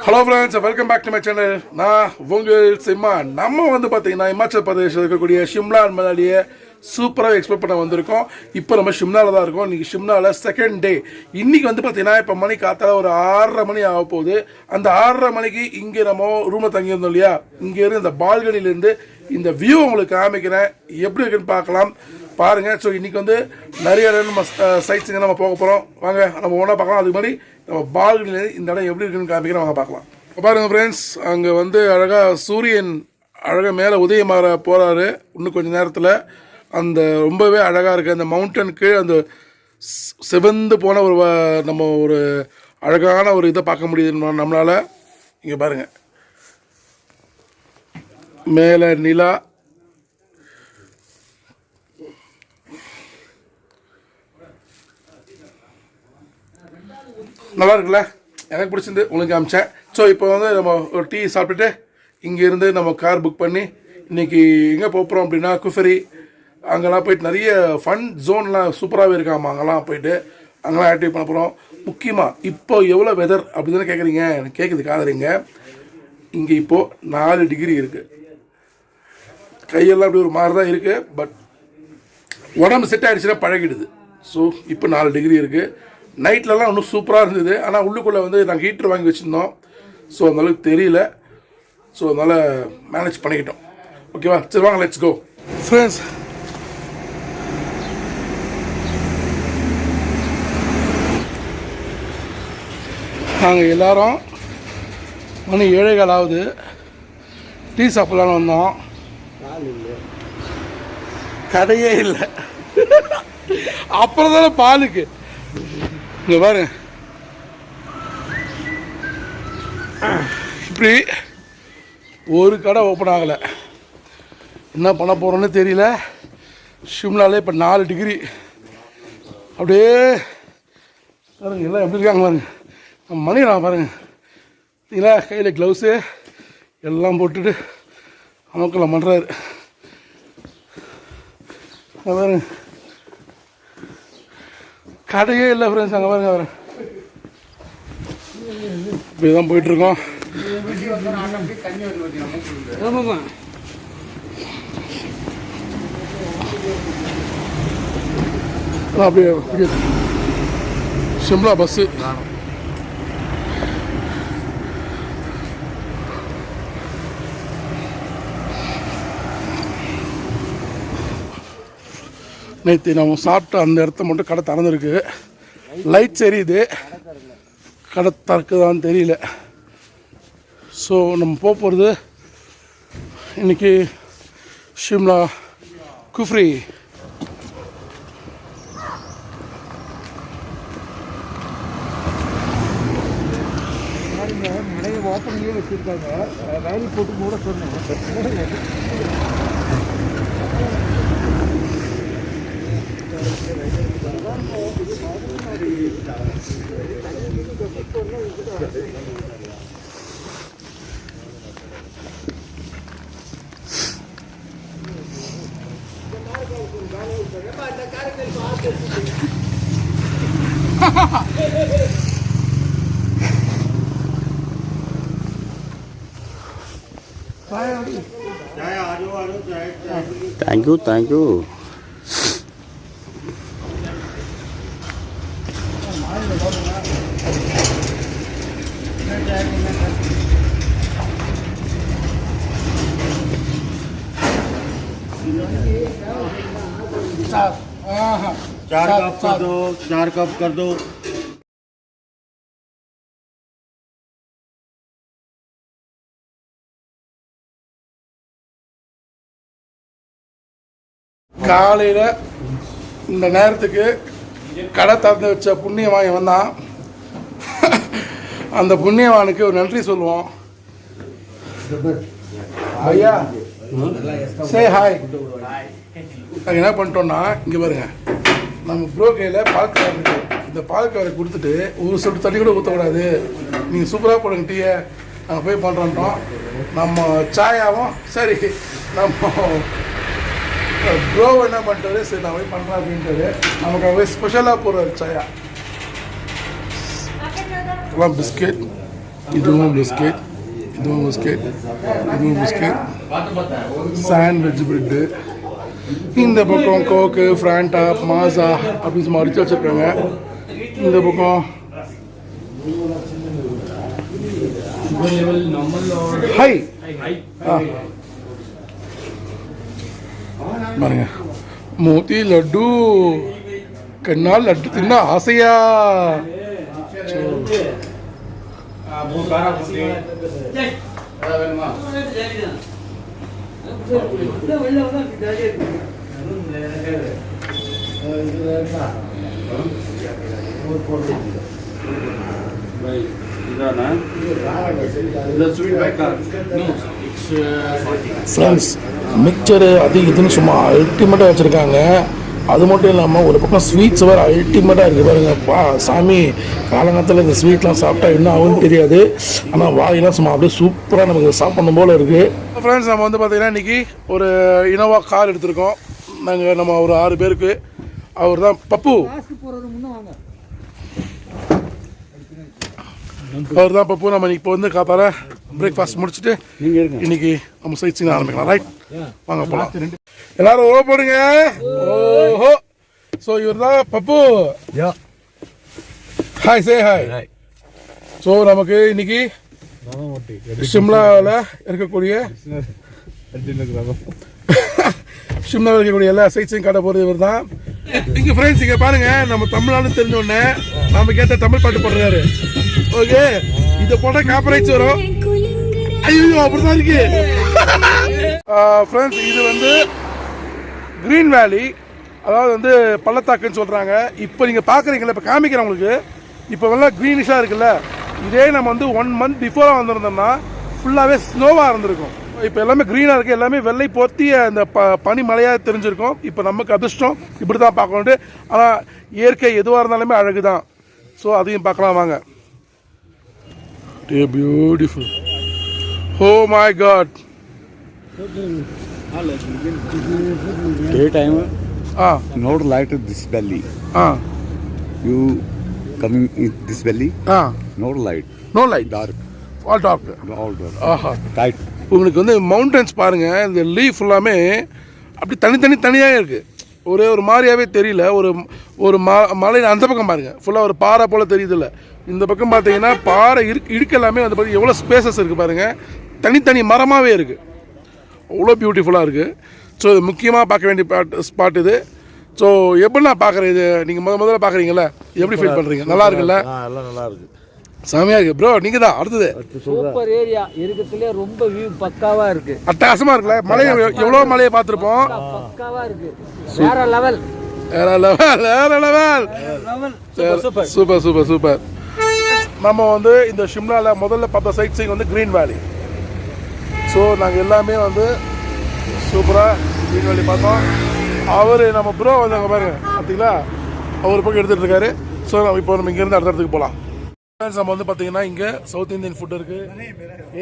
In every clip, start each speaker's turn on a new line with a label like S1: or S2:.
S1: Hello friends, welcome back to my channel. நான் உங்கள் சிம்மா. நம்ம வந்து பார்த்தீங்கன்னா இமாச்சல் பிரதேஷில் இருக்கக்கூடிய ஷிம்லா மணாலியை சூப்பராக எக்ஸ்ப்ளோர் பண்ண வந்திருக்கோம். இப்போ நம்ம ஷிம்லாவில் தான் இருக்கோம். இன்றைக்கி ஷிம்லாவில் செகண்ட் டே. இன்றைக்கி வந்து பார்த்தீங்கன்னா இப்போ மணி காத்தால ஒரு 6:30 மணி ஆக போகுது. அந்த 6:30 மணிக்கு இங்கே நம்ம ரூமில் தங்கியிருந்தோம் இல்லையா, இங்கேருந்து இந்த பால்கனிலேருந்து இந்த வியூ உங்களுக்கு காமிக்கிறேன். எப்படி இருக்குன்னு பார்க்கலாம் பாருங்கள். ஸோ இன்றைக்கி வந்து நிறைய நம்ம சைட்ஸுங்க நம்ம போக போகிறோம். வாங்க நம்ம ஒன்றா பார்க்கலாம். அதுக்கு மாதிரி நம்ம பால்கனியில் இந்த இடம் எப்படி இருக்குன்னு காமிக்கிறோம், வாங்க பார்க்கலாம். பாருங்கள் ஃப்ரெண்ட்ஸ், அங்கே வந்து அழகாக சூரியன் அழகாக மேலே உதயமாற போகிறாரு இன்னும் கொஞ்சம் நேரத்தில். அந்த ரொம்பவே அழகாக இருக்குது. அந்த மவுண்டனுக்கு அந்த சிவந்து போன ஒரு நம்ம ஒரு அழகான ஒரு இதை பார்க்க முடியுது நம்மளால். இங்கே பாருங்கள், மேலே நிலா, நல்லா இருக்குல்ல, எனக்கு பிடிச்சிருந்து உங்களுக்கு காமிச்சேன். ஸோ இப்போ வந்து நம்ம ஒரு டீ சாப்பிட்டுட்டு இங்கேருந்து நம்ம கார் புக் பண்ணி இன்றைக்கி எங்கே போகிறோம் அப்படின்னா குஃபரி. அங்கெல்லாம் போயிட்டு நிறைய ஃபன் ஜோன்லாம் சூப்பராகவே இருக்காமா. அங்கெல்லாம் போயிட்டு அங்கெல்லாம் ஆக்டிவ் பண்ண போகிறோம். முக்கியமாக இப்போ எவ்வளோ வெதர் அப்படி தானே கேட்குறீங்க, எனக்கு கேட்குது காதுறீங்க. இங்கே இப்போது 4 டிகிரி இருக்குது. கையெல்லாம் அப்படி ஒரு மாதிரி தான் இருக்குது. பட் உடம்பு செட் ஆகிடுச்சுன்னா பழகிடுது. ஸோ இப்போ 4 டிகிரி இருக்குது. நைட்லலாம் இன்னும் சூப்பராக இருந்தது. ஆனால் உள்ளுக்குள்ளே வந்து நாங்கள் ஹீட்ரு வாங்கி வச்சுருந்தோம். ஸோ அந்தளவுக்கு தெரியல. ஸோ அதனால் மேனேஜ் பண்ணிக்கிட்டோம். ஓகேவா, சரி வாங்க, லெட்ஸ் கோ ஃப்ரெண்ட்ஸ். நாங்கள் எல்லோரும் மணி 7:15 ஆகுது. டீ சாப்பிட்லான்னு வந்தோம். கடையே இல்லை. அப்புறம் தானே பாலுக்கு. இங்கே பாரு, இப்படி ஒரு கடை ஓப்பன் ஆகலை. என்ன பண்ண போகிறோன்னு தெரியல. ஷிம்லாலே இப்போ 4 டிகிரி. அப்படியே பாருங்க எல்லாம் எப்படி இருக்காங்க பாருங்க. நம்ம மணி நான் பாருங்க, இல்லைங்களா, கையில் க்ளவுஸு எல்லாம் போட்டுட்டு அமக்கெல்லாம் பண்ணுறாரு. பாருங்க, கடையே இல்லை ஃப்ரெண்ட்ஸ். அங்கே பாருங்க, வரேன் இப்படி தான் போயிட்டுருக்கோம். அப்படியே ஷிம்லா பஸ்ஸு. நேற்று நம்ம சாப்பிட்ட அந்த இடத்த மட்டும் கடை திறந்துருக்கு. லைட்ஸ் எரியுது, கடை திறக்குதான்னு தெரியல. ஸோ நம்ம போகிறது இன்றைக்கி ஷிம்லா குஃப்ரி. மழையை ஓப்பன்லேயே வச்சுருக்காங்க. ரயில் போட்டு கூட சொன்னேன்.
S2: Thank you. चार कप कर दो.
S1: காலையில் இந்த நேரத்துக்கு கடை திறந்து வச்ச புண்ணியவான் இவன் தான். அந்த புண்ணியவானுக்கு ஒரு நன்றி சொல்லுவோம். ஐயா சே ஹாய். நாங்கள் என்ன பண்ணிட்டோம்னா, இங்கே பாருங்க, நம்ம ப்ரோ கையில் பால் கவர் இருக்குது. இந்த பால் கவரை கொடுத்துட்டு ஒரு சொட்டு தண்ணி கூட ஊற்றக்கூடாது, நீங்கள் சூப்பராக போடுங்க டீயை, நாங்கள் போய் பண்ணுறோன்ட்டோம். நம்ம சாயாவும் சரி, நம்ம ப்ரோ என்ன பண்ணிட்டாரு, சரி நான் போய் பண்ணுறேன் அப்படின்ட்டு நமக்கு ஸ்பெஷலாக போடுற சாயா. பிஸ்கெட் இதுவும் பிஸ்கெட், இதுவும் பிஸ்கெட், இதுவும் பிஸ்கெட், சாண்ட்விச் பிரெட்டு, இந்த பக்கம் கோக்கு, ஃப்ராண்டா, மாசா அப்படின்னு சும்மா அடிச்சு வச்சுருக்காங்க. இந்த பக்கம் ஹை பாருங்க, மோத்தி லட்டு. கண்ணால் லட்டு தின்னா ஆசையா. ஃப்ரெண்ட்ஸ், மிக்சரு அது இதுன்னு சும்மா அல்டிமேட்டாக வச்சுருக்காங்க. அது மட்டும் இல்லாமல் ஒரு பக்கம் ஸ்வீட்ஸ் வேறு அல்டிமேட்டாக இருக்குது பாருங்கப்பா. சாமி, காலங்காலத்தில் இந்த ஸ்வீட்லாம் சாப்பிட்டா என்ன ஆகும்னு தெரியாது. ஆனால் வாயெல்லாம் சும்மா அப்படியே சூப்பராக நமக்கு சாப்பிடணும் போல் இருக்குது. ஃப்ரெண்ட்ஸ், நம்ம வந்து பார்த்திங்கன்னா இன்றைக்கி ஒரு இனோவா கார் எடுத்திருக்கோம். நம்ம ஒரு 6 பேருக்கு. அவர் தான் பப்பு. அவர் தான் பப்பு. நம்ம இப்போ வந்து காத்தால பிரேக்ஃபாஸ்ட் முடிச்சுட்டு இன்னைக்கு நம்ம சைட் சீன் ஆரம்பிக்கலாம். ரைட், வாங்க போகலாம். எல்லாரும் ஓ போடுங்க. ஓஹோ, ஸோ இவர் தான் Pappu. Hi, say hi. So நமக்கு இன்னைக்கு ஷிம்லாவில் இருக்கக்கூடிய எல்லா சைட்ஸையும் காட்ட போகிறது இவர் தான். இங்கே ஃப்ரெண்ட்ஸ், இங்கே பாருங்க, நம்ம தமிழ்நாடு தெரிஞ்ச உடனே நம்ம கேட்ட தமிழ் பாட்டு போடுறாரு. ஓகே, இதை போட்டால் காப்பரைட்ஸ் வரும். ஐயோ, அப்படிதான் இருக்கு. ஃப்ரெண்ட்ஸ், இது வந்து கிரீன் வேலி, அதாவது வந்து பள்ளத்தாக்குன்னு சொல்கிறாங்க. இப்போ நீங்கள் பார்க்குறீங்களா, இப்போ காமிக்கிறேன் உங்களுக்கு. இப்போ எல்லாம் க்ரீனிஷாக இருக்குல்ல, இதே நம்ம வந்து 1 month பிஃபோராக வந்திருந்தோம்னா ஃபுல்லாகவே ஸ்னோவாக இருந்திருக்கும். இப்போ எல்லாமே க்ரீனாக இருக்குது, எல்லாமே வெள்ளை போர்த்திய அந்த பனி மழையாக தெரிஞ்சிருக்கும். இப்போ நமக்கு அதிர்ஷ்டம் இப்படி தான் பார்க்கணுன்ட்டு. ஆனால் இயற்கை எதுவாக இருந்தாலுமே அழகு தான். ஸோ அதையும் பார்க்கலாம் வாங்க. Beautiful. Oh my God.
S2: Daytime, no light in this valley. You coming in this valley? No light.
S1: No light.
S2: Dark.
S1: All dark.
S2: All dark.
S1: Aha.
S2: Tight.
S1: உங்களுக்கு வந்து மவுண்டன்ஸ் பாருங்க, இந்த லீஃப் எல்லாமே அப்படி தனியாக இருக்குது. ஒரே ஒரு மாதிரியாவே தெரியல. ஒரு மலையில் அந்த பக்கம் பாருங்க, ஃபுல்லாக ஒரு பாறை போல் தெரியுதுல்ல. இந்த பக்கம் பார்த்தீங்கன்னா பாறை இடுக்கு எல்லாமே வந்து பார்த்தீங்கன்னா எவ்வளோ ஸ்பேசஸ் இருக்குது பாருங்கள். தனி மரமாகவே இருக்குது. அவ்வளோ பியூட்டிஃபுல்லாக இருக்குது. ஸோ இது முக்கியமாக பார்க்க வேண்டிய ஸ்பாட் இது. ஸோ எப்படி நான் பார்க்குறேன் இது, நீங்கள் முதல்ல பார்க்குறீங்களா, எப்படி ஃபீல் பண்ணுறீங்க? நல்லா இருக்குல்ல?
S2: எல்லாம் நல்லா இருக்கு,
S1: செமையாக இருக்குது ப்ரோ. நீங்கள் தான் அடுத்தது.
S3: சூப்பர் ஏரியா இருக்கிறதுலே ரொம்ப வியூ பக்காவாக இருக்குது.
S1: அட்டகாசமாக இருக்குல்ல? மலையை எவ்வளோ மலையை பார்த்துருப்போம்.
S3: பக்காவாக இருக்குது. வேற லெவல்.
S1: சூப்பர். நம்ம வந்து இந்த ஷிம்லாவில் முதல்ல பார்த்த சைட் சீங் வந்து க்ரீன் வேலி. ஸோ நாங்கள் எல்லாமே வந்து சூப்பராக க்ரீன் வேலி பார்த்தோம். அவர் நம்ம ப்ரோ வந்து அங்கே பாருங்க, பார்த்தீங்களா, அவர் பக்கம் எடுத்துகிட்டு இருக்காரு. ஸோ நம்ம இங்கேருந்து அடுத்த இடத்துக்கு போகலாம். நம்ம வந்து பார்த்தீங்கன்னா இங்கே சவுத் இந்தியன் ஃபுட் இருக்குது.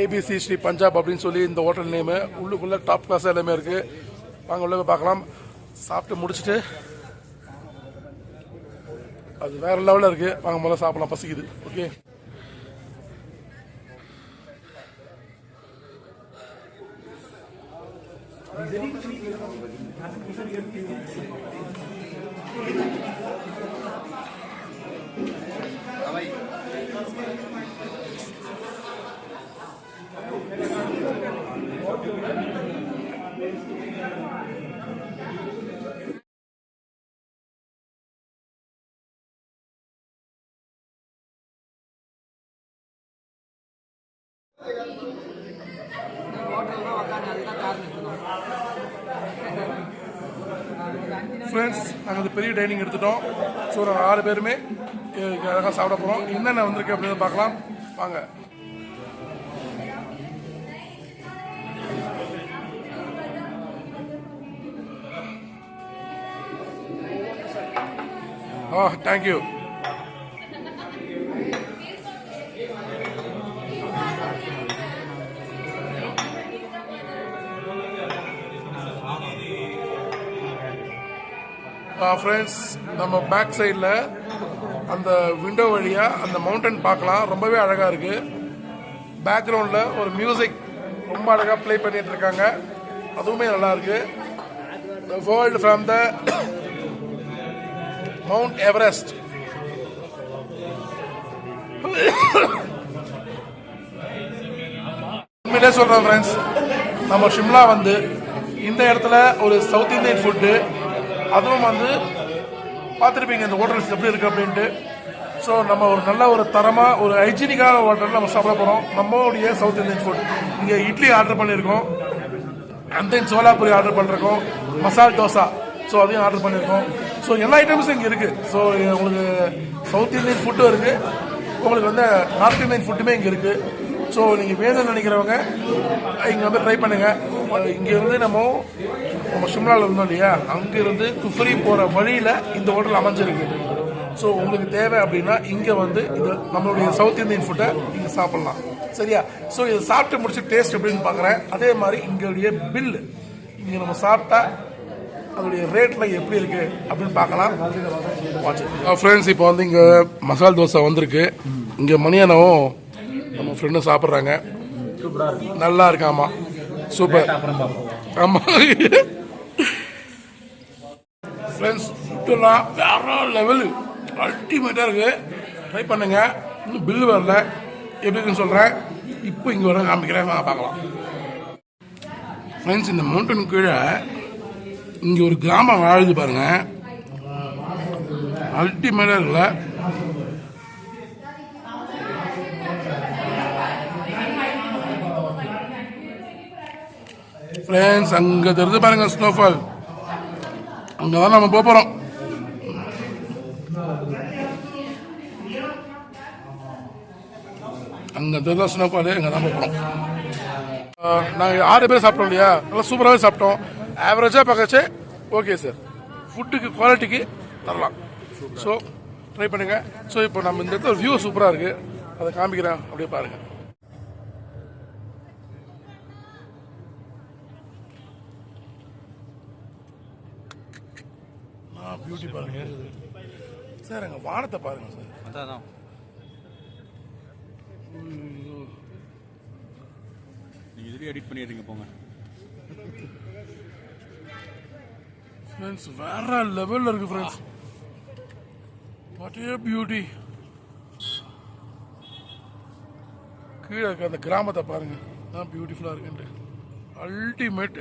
S1: ஏபிசி ஸ்ரீ பஞ்சாப் அப்படின்னு சொல்லி இந்த ஹோட்டல் நேமு. உள்ளுக்குள்ளே டாப் கிளாஸ் எல்லாமே இருக்குது. வாங்க உள்ள போய் பார்க்கலாம். சாப்பிட்டு முடிச்சுட்டு அது வேற லெவலில் இருக்குது. வாங்க முதல்ல சாப்பிடலாம், பசிக்குது. ஓகே, ஃப்ரெண்ட்ஸ், நாங்கள் அந்த பெரிய டைனிங் எடுத்துட்டோம். ஸோ நாங்கள் 6 பேருமே அழகாக சாப்பிட போகிறோம். என்னென்ன வந்திருக்கு அப்படின்னு பார்க்கலாம் வாங்க. தேங்க்யூ. ஃப்ரெண்ட்ஸ், நம்ம பேக் சைடில் அந்த விண்டோ வழியாக அந்த மவுண்டன் பார்க்கலாம். ரொம்பவே அழகாக இருக்குது. பேக்ரவுண்டில் ஒரு மியூசிக் ரொம்ப அழகாக ப்ளே பண்ணிட்டு இருக்காங்க. அதுவுமே நல்லா இருக்கு. The world from the Mount Everest. உண்மையிலே சொல்கிறேன் ஃப்ரெண்ட்ஸ், நம்ம ஷிம்லா வந்து இந்த இடத்துல ஒரு சவுத் இந்தியன் ஃபுட்டு, அதுவும் வந்து பார்த்துருப்பீங்க இந்த ஹோட்டல்ஸ் எப்படி இருக்குது அப்படின்ட்டு. ஸோ நம்ம ஒரு நல்ல ஒரு தரமாக ஒரு ஹைஜீனிக்கான ஹோட்டலில் நம்ம சாப்பிட போகிறோம். நம்மளுடைய சவுத் இந்தியன் ஃபுட் இங்கே இட்லி ஆர்டர் பண்ணியிருக்கோம், அண்ட் தென் சோலாபூரி ஆர்டர் பண்ணிருக்கோம், மசால் தோசா ஸோ அதையும் ஆர்டர் பண்ணியிருக்கோம். ஸோ எல்லா ஐட்டம்ஸும் இங்கே இருக்குது. ஸோ உங்களுக்கு சவுத் இந்தியன் ஃபுட்டும் இருக்குது, உங்களுக்கு வந்து நார்த் இந்தியன் ஃபுட்டுமே இங்கே இருக்குது. ஸோ நீங்கள் வேணும்னு நினைக்கிறவங்க இங்கே வந்து ட்ரை பண்ணுங்கள். இங்கேருந்து நம்ம ஷிம்லாவில் இருந்தோம் இல்லையா, அங்கேருந்து குஃப்ரி போகிற வழியில் இந்த ஹோட்டல் அமைஞ்சிருக்கு. ஸோ உங்களுக்கு தேவை அப்படின்னா இங்கே வந்து இது நம்மளுடைய சவுத் இந்தியன் ஃபுட்டை இங்கே சாப்பிட்லாம். சரியா? ஸோ இதை சாப்பிட்டு முடிச்சு டேஸ்ட் எப்படின்னு பார்க்குறேன். அதே மாதிரி இங்களுடைய பில்லு இங்கே நம்ம சாப்பிட்டா அதோடைய ரேட்டில் எப்படி இருக்குது அப்படின்னு பார்க்கலாம். ஃப்ரெண்ட்ஸ், இப்போ வந்து இங்கே மசால் தோசை வந்திருக்கு. இங்கே மணியானவும் நம்ம ஃப்ரெண்டும் சாப்பிட்றாங்க. நல்லா இருக்கு. ஆமாம், சூப்பர். ஆமாம் ஃப்ரெண்ட்ஸ், ஃபுட்டுலாம் வேற லெவலு, அல்டிமேட்டாக இருக்குது. ட்ரை பண்ணுங்க. இன்னும் பில்லு வரல, எப்படி இருக்குன்னு சொல்கிறேன். இப்போ இங்கே வர காமிக்கிறேன், பார்க்கலாம். ஃப்ரெண்ட்ஸ், இந்த மவுண்டன் கீழே இங்கே ஒரு கிராமம் வாழுது பாருங்க, அல்டிமேட்டாக இருக்குல்ல. ஃப்ரெண்ட்ஸ், அங்கே தெரிஞ்சு பாருங்க ஸ்னோஃபால், அங்கே தான் நம்ம போக போகிறோம். அங்கே தெரிஞ்ச ஸ்னோஃபால், அங்கே தான் போகிறோம். நாங்கள் 6 பேர் சாப்பிட்டோம் இல்லையா, நல்லா சூப்பராகவே சாப்பிட்டோம். ஆவரேஜாக பார்க்கச்சு ஓகே சார், ஃபுட்டுக்கு குவாலிட்டிக்கு தரலாம். ஸோ ட்ரை பண்ணுங்க. ஸோ இப்போ நம்ம இந்த இடத்துல வியூ சூப்பராக இருக்குது, அதை காமிக்கிறேன், அப்படியே பாருங்கள். பியூட்டி பாருங்க சார், அங்கே வானத்தை பாருங்க சார். அதான்
S4: நீங்க இதுலயே எடிட் பண்ணிடுறீங்க போங்க.
S1: ஃப்ரெண்ட்ஸ், வேற லெவல்ல இருக்கு ஃப்ரெண்ட்ஸ். What A beauty. கீழே இருக்க அந்த கிராமத்தை பாருங்க, தான் பியூட்டிஃபுல்லா இருக்குன்ட்டு. அல்டிமேட்.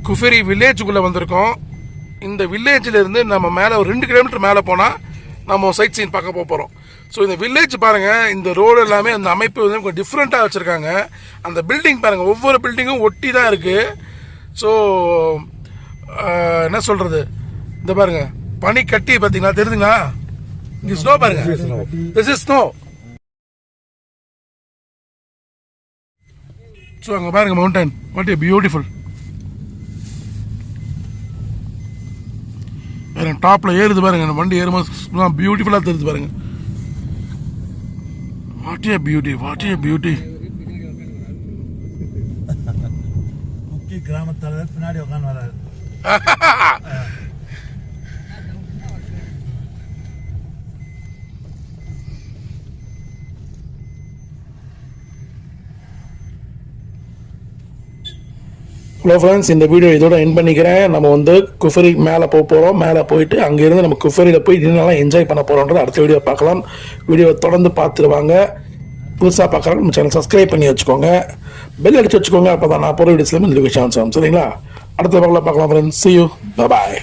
S1: குஃபெரி வில்லேஜுக்குள்ள வந்திருக்கோம். இந்த வில்லேஜ்ல இருந்து நம்ம மேலே ஒரு 2 கிலோமீட்டர் மேலே போனால் நம்ம சைட் சீன் பார்க்க போகிறோம். ஸோ இந்த வில்லேஜ் பாருங்க, இந்த ரோடு எல்லாமே அந்த அமைப்பு வந்து கொஞ்சம் டிஃப்ரெண்ட்டாக வச்சுருக்காங்க. அந்த பில்டிங் பாருங்க, ஒவ்வொரு பில்டிங்கும் ஒட்டி தான் இருக்கு. ஸோ என்ன சொல்றது, இந்த பாருங்க பனி கட்டி பார்த்தீங்களா, தெரியுதுங்களா? இங்க ஸ்னோ பாருங்க, திஸ் இஸ் ஸ்னோ. ஸோ அங்கே பாருங்க மவுண்டன், வாட் ஏ பியூட்டிஃபுல். டாப்ல ஏறுது பாருங்க, வண்டி ஏறுமா பியூட்டிஃபுல்லா தெரியுது பாருங்க. What A beauty, what A beauty.
S5: முக்கிய கிராமத்துல பின்னாடி உட்காந்து வராது.
S1: ஹலோ ஃப்ரெண்ட்ஸ், இந்த வீடியோ இதோட எண்ட் பண்ணிக்கிறேன். நம்ம வந்து குஃபரி மேலே போகிறோம். மேலே போயிட்டு அங்கேருந்து நம்ம குஃபரியில் போய் இன்னும் என்ஜாய் பண்ண போகிறோன்றது அடுத்த வீடியோ பார்க்கலாம். வீடியோவை தொடர்ந்து பார்த்துருவாங்க. புதுசாக பார்க்குறாங்க நம்ம சேனல் சப்ஸ்கிரைப் பண்ணி வச்சுக்கோங்க, பெல் அடிச்சு வச்சுக்கோங்க. அப்போ தான் நான் போகிற வீடியோஸ்லேயும் நோட்டிஃபிகேஷன் ஆகும். சரிங்களா? அடுத்த பார்க்கலாம் friends. See you. Bye bye.